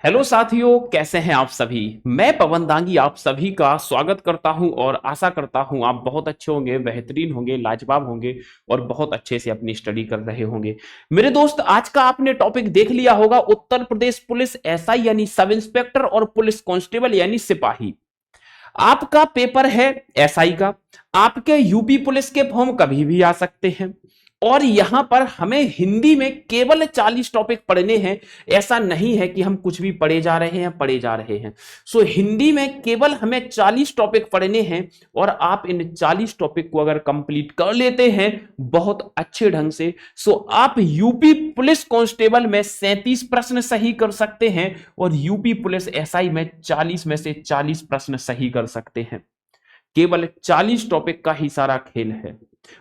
Hello साथियों, कैसे हैं आप सभी। मैं पवन दांगी आप सभी का स्वागत करता हूं और आशा करता हूं आप बहुत अच्छे होंगे, बेहतरीन होंगे, लाजवाब होंगे और बहुत अच्छे से अपनी स्टडी कर रहे होंगे। मेरे दोस्त, आज का आपने टॉपिक देख लिया होगा, उत्तर प्रदेश पुलिस एसआई यानी सब इंस्पेक्टर और पुलिस कांस्टेबल यानी सिपाही। आपका पेपर है एसआई का। आपके यूपी पुलिस के फॉर्म कभी भी आ सकते हैं और यहां पर हमें हिंदी में केवल 40 टॉपिक पढ़ने हैं। ऐसा नहीं है कि हम कुछ भी पढ़े जा रहे हैं। सो हिंदी में केवल हमें 40 टॉपिक पढ़ने हैं और आप इन 40 टॉपिक को अगर कंप्लीट कर लेते हैं बहुत अच्छे ढंग से, सो आप यूपी पुलिस कांस्टेबल में 37 प्रश्न सही कर सकते हैं और यूपी पुलिस एसआई में 40 में से 40 प्रश्न सही कर सकते हैं। केवल 40 टॉपिक का ही सारा खेल है।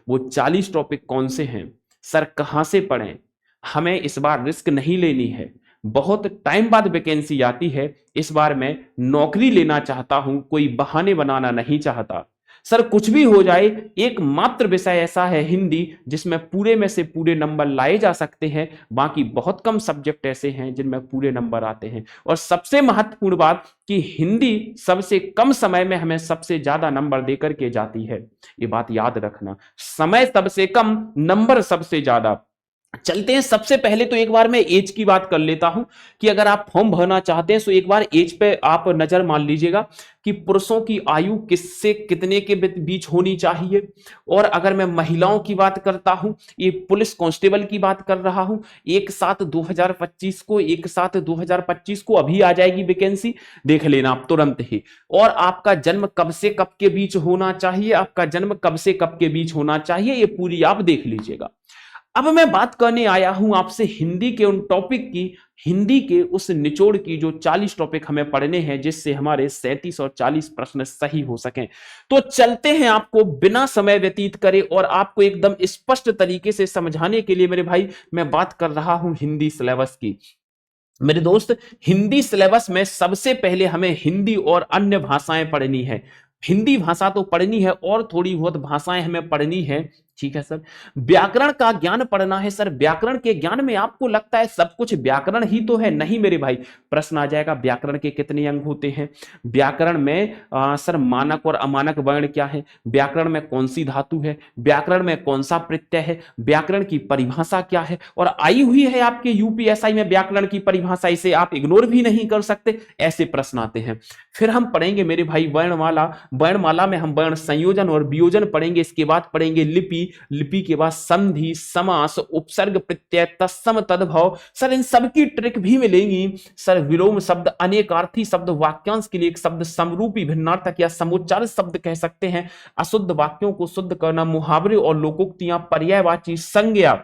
वो 40 टॉपिक कौन से हैं सर, कहां से पढ़ें। हमें इस बार रिस्क नहीं लेनी है। बहुत टाइम बाद वैकेंसी आती है। इस बार मैं नौकरी लेना चाहता हूं, कोई बहाने बनाना नहीं चाहता। सर कुछ भी हो जाए, एक मात्र विषय ऐसा है हिंदी जिसमें पूरे में से पूरे नंबर लाए जा सकते हैं। बाकी बहुत कम सब्जेक्ट ऐसे हैं जिनमें पूरे नंबर आते हैं। और सबसे महत्वपूर्ण बात कि हिंदी सबसे कम समय में हमें सबसे ज्यादा नंबर देकर के जाती है। ये बात याद रखना, समय सबसे कम, नंबर सबसे ज्यादा। चलते हैं, सबसे पहले तो एक बार मैं एज की बात कर लेता हूं कि अगर आप फॉर्म भरना चाहते हैं तो एक बार एज पे आप नजर मान लीजिएगा कि पुरुषों की आयु किससे कितने के बीच होनी चाहिए। और अगर मैं महिलाओं की बात करता हूं, ये पुलिस कांस्टेबल की बात कर रहा हूं, 1/7/2025 को 1/7/2025 को अभी आ जाएगी वैकेंसी, देख लेना आप तुरंत ही। और आपका जन्म कब से कब के बीच होना चाहिए, आपका जन्म कब से कब के बीच होना चाहिए, ये पूरी आप देख लीजिएगा। अब मैं बात करने आया हूं आपसे हिंदी के उन टॉपिक की, हिंदी के उस निचोड़ की जो 40 टॉपिक हमें पढ़ने हैं जिससे हमारे 37 और 40 प्रश्न सही हो सकें। तो चलते हैं, आपको बिना समय व्यतीत करे और आपको एकदम स्पष्ट तरीके से समझाने के लिए मेरे भाई मैं बात कर रहा हूं हिंदी सिलेबस की। मेरे दोस्त, हिंदी सिलेबस में सबसे पहले हमें हिंदी और अन्य भाषाएं पढ़नी है। हिंदी भाषा तो पढ़नी है और थोड़ी बहुत भाषाएं हमें पढ़नी है। ठीक है सर। व्याकरण का ज्ञान पढ़ना है सर। व्याकरण के ज्ञान में आपको लगता है सब कुछ व्याकरण ही तो है, नहीं मेरे भाई। प्रश्न आ जाएगा व्याकरण के कितने अंग होते हैं, व्याकरण में सर मानक और अमानक वर्ण क्या है, व्याकरण में कौन सी धातु है, व्याकरण में कौन सा प्रत्यय है, व्याकरण की परिभाषा क्या है। और आई हुई है आपके यूपीएसआई में व्याकरण की परिभाषा, इसे आप इग्नोर भी नहीं कर सकते। ऐसे प्रश्न आते हैं। फिर हम पढ़ेंगे मेरे भाई वर्णमाला। वर्णमाला में हम वर्ण संयोजन और वियोजन पढ़ेंगे। इसके बाद पढ़ेंगे लिपि। लिपि के बाद संधि, समास, उपसर्ग, प्रत्यय, तत्सम, तद्भव। सर इन सब की ट्रिक भी मिलेंगी। सर विलोम शब्द, अनेकार्थी शब्द, वाक्यांश के लिए एक शब्द, समरूपी, भिन्नार्थक या समुच्चार शब्द कह सकते हैं, अशुद्ध वाक्यों को शुद्ध करना, मुहावरे और लोकोक्तियां, पर्यायवाची संज्ञा,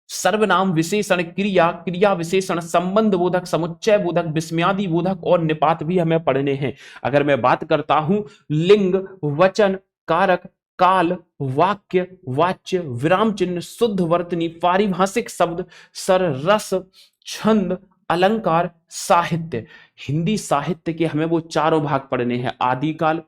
सर्वनाम, विशेषण, क्रिया, क्रिया विशेषण, संबंध बोधक, समुच्चय बोधक, विस्मयादि बोधक और निपात भी हमें पढ़ने हैं। अगर मैं बात करता हूं लिंग, वचन, कारक, काल, वाक्य, वाच्य, विराम चिन्ह, शुद्ध वर्तनी, पारिभाषिक शब्द, सर रस, छंद, अलंकार, साहित्य। हिंदी साहित्य के हमें वो चारों भाग पढ़ने हैं, आदिकाल,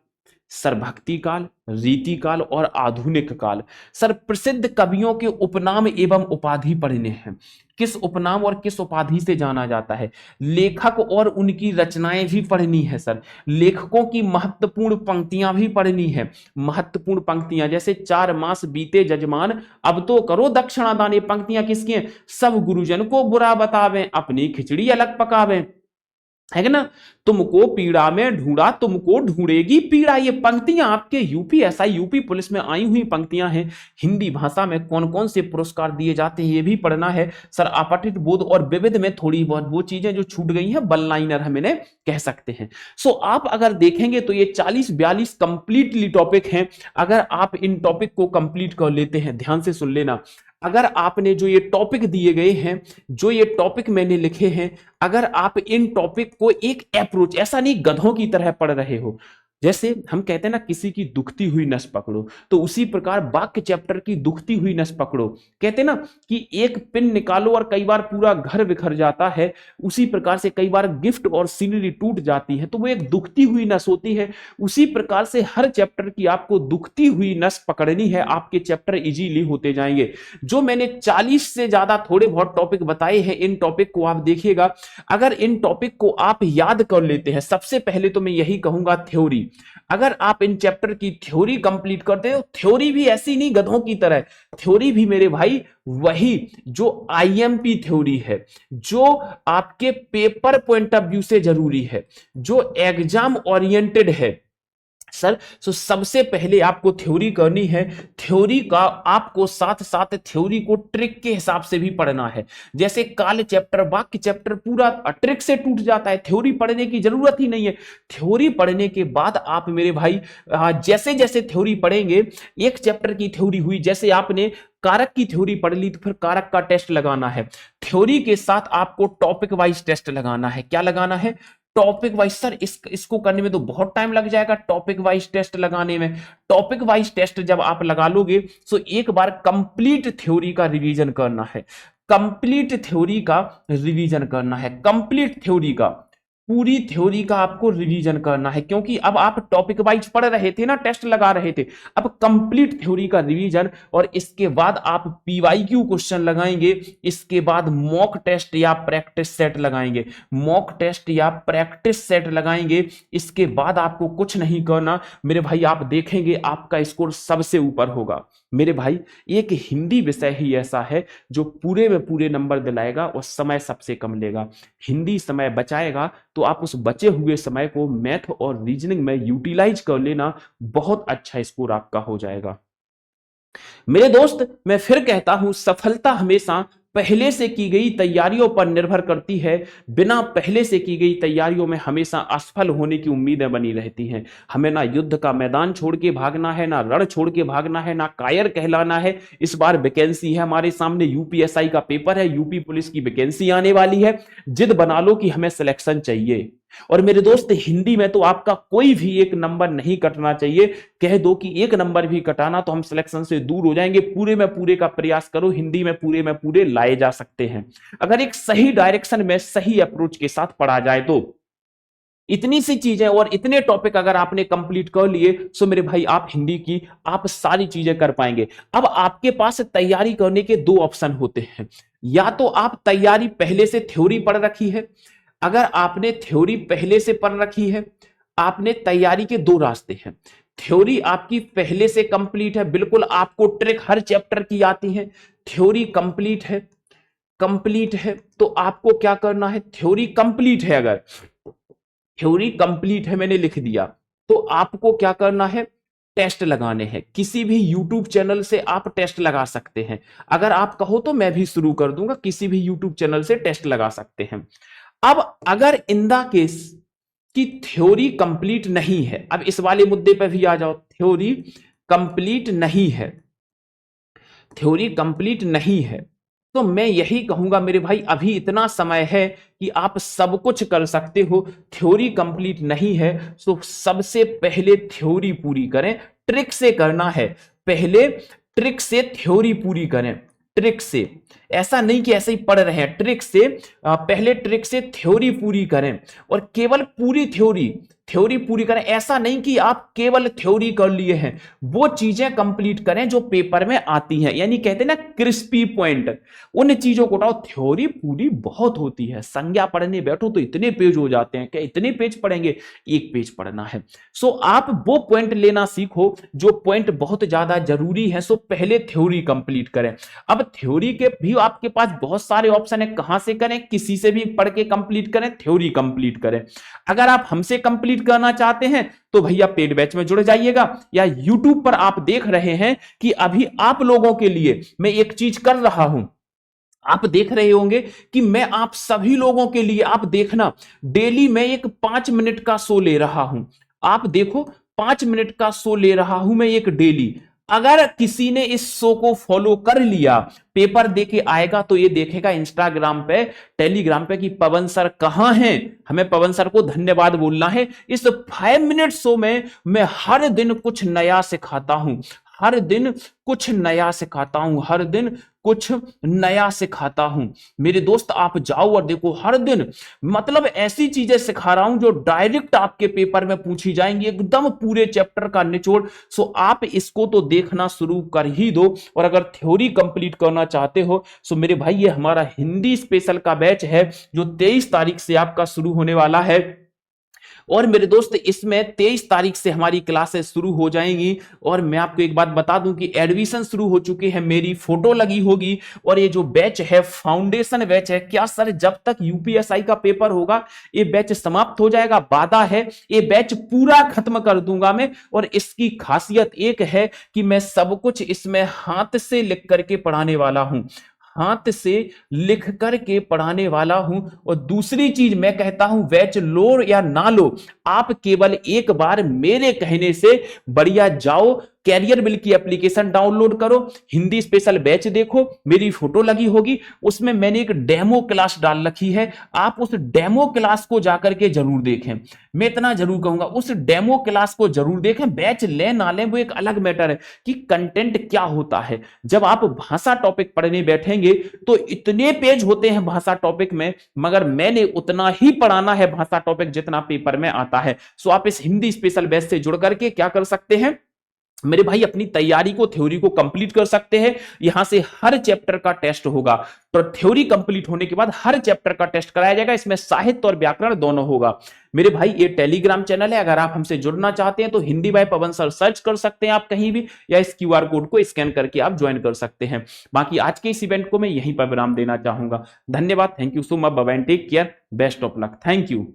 सर भक्ति काल, रीति काल और आधुनिक काल। सर प्रसिद्ध कवियों के उपनाम एवं उपाधि पढ़ने हैं, किस उपनाम और किस उपाधि से जाना जाता है। लेखक और उनकी रचनाएं भी पढ़नी है सर। लेखकों की महत्वपूर्ण पंक्तियां भी पढ़नी है। महत्वपूर्ण पंक्तियां जैसे 4 मास बीते जजमान, अब तो करो दक्षिणा दान। ये पंक्तियां किसकी हैं? सब गुरुजन को बुरा बतावें, अपनी खिचड़ी अलग पकावें, है ना। तुमको पीड़ा में ढूंढा, तुमको ढूंढेगी पीड़ा। ये पंक्तियां आपके यूपीएसआई यूपी पुलिस में आई हुई पंक्तियां हैं। हिंदी भाषा में कौन कौन से पुरस्कार दिए जाते हैं ये भी पढ़ना है सर। अपठित बोध और विविध में थोड़ी बहुत वो चीजें जो छूट गई हैं, वन लाइनर हम इन्हें कह सकते हैं। सो आप अगर देखेंगे तो ये 40-42 कंप्लीटली टॉपिक हैं। अगर आप इन टॉपिक को कंप्लीट कर लेते हैं, ध्यान से सुन लेना, अगर आपने जो ये टॉपिक दिए गए हैं, जो ये टॉपिक मैंने लिखे हैं, अगर आप इन टॉपिक को एक अप्रोच, ऐसा नहीं गधों की तरह पढ़ रहे हो, जैसे हम कहते हैं ना किसी की दुखती हुई नस पकड़ो, तो उसी प्रकार वाक्य चैप्टर की दुखती हुई नस पकड़ो। कहते हैं ना कि एक पिन निकालो और कई बार पूरा घर बिखर जाता है, उसी प्रकार से कई बार गिफ्ट और सीनरी टूट जाती है, तो वो एक दुखती हुई नस होती है। उसी प्रकार से हर चैप्टर की आपको दुखती हुई नस पकड़नी है, आपके चैप्टर इजीली होते जाएंगे। जो मैंने 40 से ज्यादा थोड़े बहुत टॉपिक बताए हैं, इन टॉपिक को आप देखिएगा, अगर इन टॉपिक को आप याद कर लेते हैं, सबसे पहले तो मैं यही कहूंगा थ्योरी, अगर आप इन चैप्टर की थ्योरी कंप्लीट करते हो, थ्योरी भी ऐसी नहीं गधों की तरह, थ्योरी भी मेरे भाई वही जो आईएमपी थ्योरी है, जो आपके पेपर पॉइंट ऑफ व्यू से जरूरी है, जो एग्जाम ओरिएंटेड है सर। तो सबसे पहले आपको थ्योरी करनी है। थ्योरी का आपको साथ साथ थ्योरी को ट्रिक के हिसाब से भी पढ़ना है। जैसे काल चैप्टर, वाक्य चैप्टर पूरा ट्रिक से टूट जाता है, थ्योरी पढ़ने की जरूरत ही नहीं है। थ्योरी पढ़ने के बाद आप मेरे भाई जैसे जैसे थ्योरी पढ़ेंगे, एक चैप्टर की थ्योरी हुई, जैसे आपने कारक की थ्योरी पढ़ ली तो फिर कारक का टेस्ट लगाना है। थ्योरी के साथ आपको टॉपिक वाइज टेस्ट लगाना है। क्या लगाना है? Topic wise. सर इसको करने में तो बहुत टाइम लग जाएगा, टॉपिक वाइज टेस्ट लगाने में। टॉपिक वाइज टेस्ट जब आप लगा लोगे तो एक बार कंप्लीट थ्योरी का रिवीजन करना है, कंप्लीट थ्योरी का रिवीजन करना है, कंप्लीट थ्योरी का, पूरी थ्योरी का आपको रिवीजन करना है। क्योंकि अब आप टॉपिक वाइज पढ़ रहे थे ना, टेस्ट लगा रहे थे, अब कंप्लीट थ्योरी का रिवीजन, और इसके बाद आप पीवाईक्यू क्वेश्चन लगाएंगे, इसके बाद मॉक टेस्ट या प्रैक्टिस सेट लगाएंगे, मॉक टेस्ट या प्रैक्टिस सेट लगाएंगे। इसके बाद आपको कुछ नहीं करना मेरे भाई, आप देखेंगे आपका स्कोर सबसे ऊपर होगा। मेरे भाई एक हिंदी विषय ही ऐसा है जो पूरे में पूरे नंबर दिलाएगा और समय सबसे कम लेगा। हिंदी समय बचाएगा, तो आप उस बचे हुए समय को मैथ और रीजनिंग में यूटिलाइज कर लेना, बहुत अच्छा स्कोर आपका हो जाएगा। मेरे दोस्त, मैं फिर कहता हूं, सफलता हमेशा पहले से की गई तैयारियों पर निर्भर करती है। बिना पहले से की गई तैयारियों में हमेशा असफल होने की उम्मीदें बनी रहती हैं। हमें ना युद्ध का मैदान छोड़ के भागना है, ना रण छोड़ के भागना है, ना कायर कहलाना है। इस बार वैकेंसी है हमारे सामने, यूपीएसआई का पेपर है, यूपी पुलिस की वैकेंसी आने वाली है। जिद बना लो कि हमें सिलेक्शन चाहिए। और मेरे दोस्त, हिंदी में तो आपका कोई भी एक नंबर नहीं कटना चाहिए। कह दो कि एक नंबर भी कटाना तो हम सिलेक्शन से दूर हो जाएंगे। पूरे में पूरे का प्रयास करो, हिंदी में पूरे लाए जा सकते हैं, अगर एक सही डायरेक्शन में सही अप्रोच के साथ पढ़ा जाए तो। इतनी सी चीजें और इतने टॉपिक अगर आपने कंप्लीट कर लिए, तो मेरे भाई आप हिंदी की आप सारी चीजें कर पाएंगे। अब आपके पास तैयारी करने के दो ऑप्शन होते हैं। या तो आप तैयारी पहले से थ्योरी पढ़ रखी है, अगर आपने थ्योरी पहले से पढ़ रखी है, आपने तैयारी के दो रास्ते हैं। थ्योरी आपकी पहले से कंप्लीट है, बिल्कुल आपको ट्रिक हर चैप्टर की आती है, थ्योरी कंप्लीट है, कंप्लीट है, तो आपको क्या करना है? थ्योरी कंप्लीट है, अगर थ्योरी कंप्लीट है मैंने लिख दिया, तो आपको क्या करना है? टेस्ट लगाने हैं। किसी भी यूट्यूब चैनल से आप टेस्ट लगा सकते हैं। अगर आप कहो तो मैं भी शुरू कर दूंगा, किसी भी यूट्यूब चैनल से टेस्ट लगा सकते हैं। अब अगर इन द केस की थ्योरी कंप्लीट नहीं है, अब इस वाले मुद्दे पर भी आ जाओ, थ्योरी कंप्लीट नहीं है, थ्योरी कंप्लीट नहीं है, तो मैं यही कहूंगा मेरे भाई अभी इतना समय है कि आप सब कुछ कर सकते हो। थ्योरी कंप्लीट नहीं है तो सबसे पहले थ्योरी पूरी करें, ट्रिक से करना है, पहले ट्रिक से थ्योरी पूरी करें। ट्रिक से, ऐसा नहीं कि ऐसे ही पढ़ रहे हैं, ट्रिक से पहले ट्रिक से थ्योरी पूरी करें, और केवल पूरी थ्योरी पूरी करें। ऐसा नहीं कि आप केवल थ्योरी कर लिए हैं, वो चीजें कंप्लीट करें जो पेपर में आती हैं, यानी कहते हैं ना क्रिस्पी पॉइंट, उन चीजों को उठाओ। थ्योरी पूरी बहुत होती है, संज्ञा पढ़ने बैठो तो इतने पेज हो जाते हैं, क्या इतने पेज पढ़ेंगे? एक पेज पढ़ना है। सो आप वो पॉइंट लेना सीखो जो पॉइंट बहुत ज्यादा जरूरी है। सो पहले थ्योरी कंप्लीट करें। अब थ्योरी के भी आपके पास बहुत सारे ऑप्शन है, कहां से करें? किसी से भी पढ़ के कंप्लीट करें, थ्योरी कंप्लीट करें। अगर आप हमसे कंप्लीट करना चाहते हैं तो भैया पेड बैच में जुड़ जाइएगा, या यूट्यूब पर आप देख रहे हैं कि अभी आप लोगों के लिए मैं एक चीज कर रहा हूं। आप देख रहे होंगे कि मैं आप सभी लोगों के लिए, आप देखना, डेली मैं एक 5 मिनट का शो ले रहा हूं। आप देखो 5 मिनट का शो ले रहा हूं मैं एक डेली। अगर किसी ने इस शो को फॉलो कर लिया, पेपर दे के आएगा तो ये देखेगा इंस्टाग्राम पे, टेलीग्राम पे कि पवन सर कहां हैं, हमें पवन सर को धन्यवाद बोलना है। इस 5 मिनट शो में मैं हर दिन कुछ नया सिखाता हूं, हर दिन कुछ नया सिखाता हूं, हर दिन कुछ नया सिखाता हूं। मेरे दोस्त आप जाओ और देखो, हर दिन मतलब ऐसी चीजें सिखा रहा हूं जो डायरेक्ट आपके पेपर में पूछी जाएंगी, एकदम पूरे चैप्टर का निचोड़। सो आप इसको तो देखना शुरू कर ही दो। और अगर थ्योरी कंप्लीट करना चाहते हो सो मेरे भाई, ये हमारा हिंदी स्पेशल का बैच है जो 23 तारीख से आपका शुरू होने वाला है। और मेरे दोस्त इसमें 23 तारीख से हमारी क्लासेस शुरू हो जाएंगी। और मैं आपको एक बात बता दूं कि एडमिशन शुरू हो चुके हैं, मेरी फोटो लगी होगी। और ये जो बैच है फाउंडेशन बैच है। क्या सर जब तक यूपीएसआई का पेपर होगा ये बैच समाप्त हो जाएगा? वादा है, ये बैच पूरा खत्म कर दूंगा मैं। और इसकी खासियत एक है कि मैं सब कुछ इसमें हाथ से लिख करके पढ़ाने वाला हूं, हाथ से लिख करके पढ़ाने वाला हूं। और दूसरी चीज मैं कहता हूं, बैच लो या ना लो, आप केवल एक बार मेरे कहने से बढ़िया जाओ, कैरियर बिल की एप्लीकेशन डाउनलोड करो, हिंदी स्पेशल बैच देखो, मेरी फोटो लगी होगी, उसमें मैंने एक डेमो क्लास डाल रखी है। आप उस डेमो क्लास को जाकर के जरूर देखें। मैं इतना जरूर कहूंगा, उस डेमो क्लास को जरूर देखें। बैच ले ना लें वो एक अलग मैटर है कि कंटेंट क्या होता है। जब आप भाषा टॉपिक पढ़ने बैठेंगे तो इतने पेज होते हैं भाषा टॉपिक में, मगर मैंने उतना ही पढ़ाना है भाषा टॉपिक जितना पेपर में आता है। सो आप इस हिंदी स्पेशल बैच से जुड़ करके क्या कर सकते हैं मेरे भाई, अपनी तैयारी को, थ्योरी को कंप्लीट कर सकते हैं। यहां से हर चैप्टर का टेस्ट होगा, तो थ्योरी कंप्लीट होने के बाद हर चैप्टर का टेस्ट कराया जाएगा। इसमें साहित्य और व्याकरण दोनों होगा। मेरे भाई ये टेलीग्राम चैनल है, अगर आप हमसे जुड़ना चाहते हैं तो हिंदी बाय पवन सर सर्च कर सकते हैं आप कहीं भी, या इस क्यूआर कोड को स्कैन करके आप ज्वाइन कर सकते हैं। बाकी आज के इस इवेंट को मैं यहीं पर विराम देना चाहूंगा। धन्यवाद, thank you so much, bye bye, take care, best of luck, thank you.